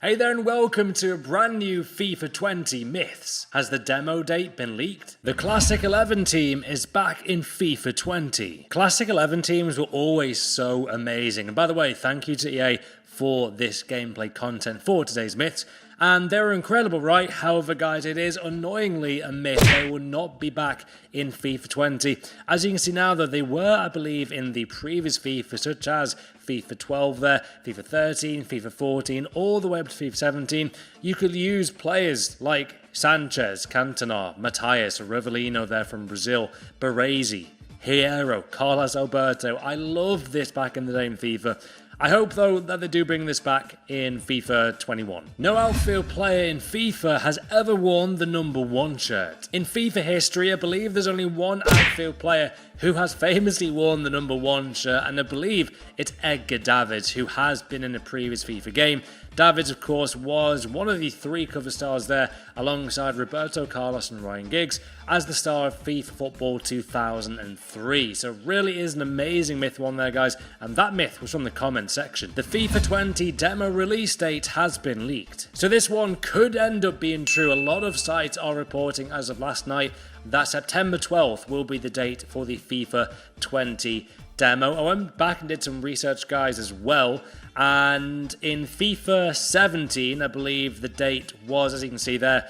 Hey there and welcome to a brand new FIFA 20 Myths. Has the demo date been leaked? The Classic 11 team is back in FIFA 20. Classic 11 teams were always so amazing. And by the way, thank you to EA for this gameplay content for today's Myths. And they were incredible, right? However, guys, it is annoyingly a myth. They will not be back in FIFA 20. As you can see now, though, they were, I believe, in the previous FIFA, such as FIFA 12 there, FIFA 13, FIFA 14, all the way up to FIFA 17. You could use players like Sanchez, Cantona, Matias, Rivellino there from Brazil, Baresi, Hierro, Carlos Alberto. I loved this back in the day in FIFA. I hope, though, that they do bring this back in FIFA 21. No outfield player in FIFA has ever worn the number 1 shirt. In FIFA history, I believe there's only one outfield player who has famously worn the number 1 shirt, and I believe it's Edgar Davids, who has been in a previous FIFA game. Davids, of course, was one of the 3 cover stars there, alongside Roberto Carlos and Ryan Giggs, as the star of FIFA Football 2003. So really is an amazing myth one there, guys, and that myth was from the comment section. The FIFA 20 demo release date has been leaked. So this one could end up being true. A lot of sites are reporting as of last night that September 12th will be the date for the FIFA 20 demo. I went back and did some research, guys, as well, and in FIFA 17, I believe the date was, as you can see there,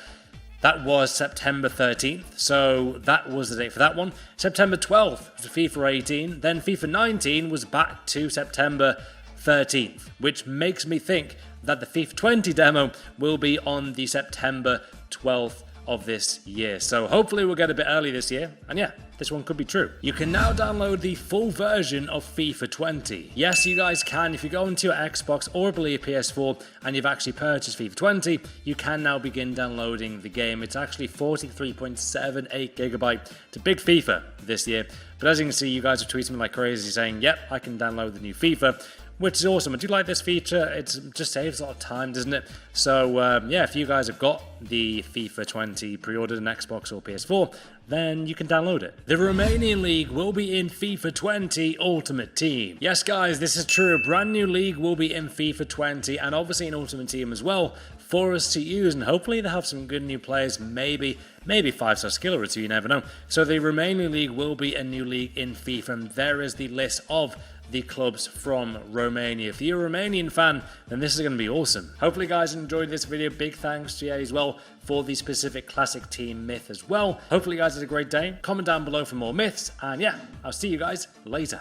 that was September 13th, so that was the date for that one. September 12th was FIFA 18, then FIFA 19 was back to September 13th, which makes me think that the FIFA 20 demo will be on the September 12th of this year. So hopefully we'll get a bit early this year, and yeah, this one could be true. You can now download the full version of FIFA 20. Yes, you guys can. If you go into your Xbox or I believe PS4 and you've actually purchased FIFA 20, you can now begin downloading the game. It's actually 43.78 gigabyte. It's a big FIFA this year, but as you can see, you guys are tweeting me like crazy saying, yep, I can download the new FIFA, which is awesome. I do like this feature. It just saves a lot of time, doesn't it? So yeah, if you guys have got the FIFA 20 pre-ordered on Xbox or PS4, then you can download it. The Romanian league will be in FIFA 20 Ultimate Team. Yes, guys, this is true. A brand new league will be in FIFA 20 and obviously in Ultimate Team as well for us to use, and hopefully they'll have some good new players, maybe 5-star skill or 2, you never know. So the Romanian league will be a new league in FIFA, and there is the list of the clubs from Romania. If you're a Romanian fan, then this is going to be awesome. Hopefully, guys, enjoyed this video. Big thanks to EA as well for the specific classic team myth as well. Hopefully, you guys had a great day. Comment down below for more myths, and yeah, I'll see you guys later.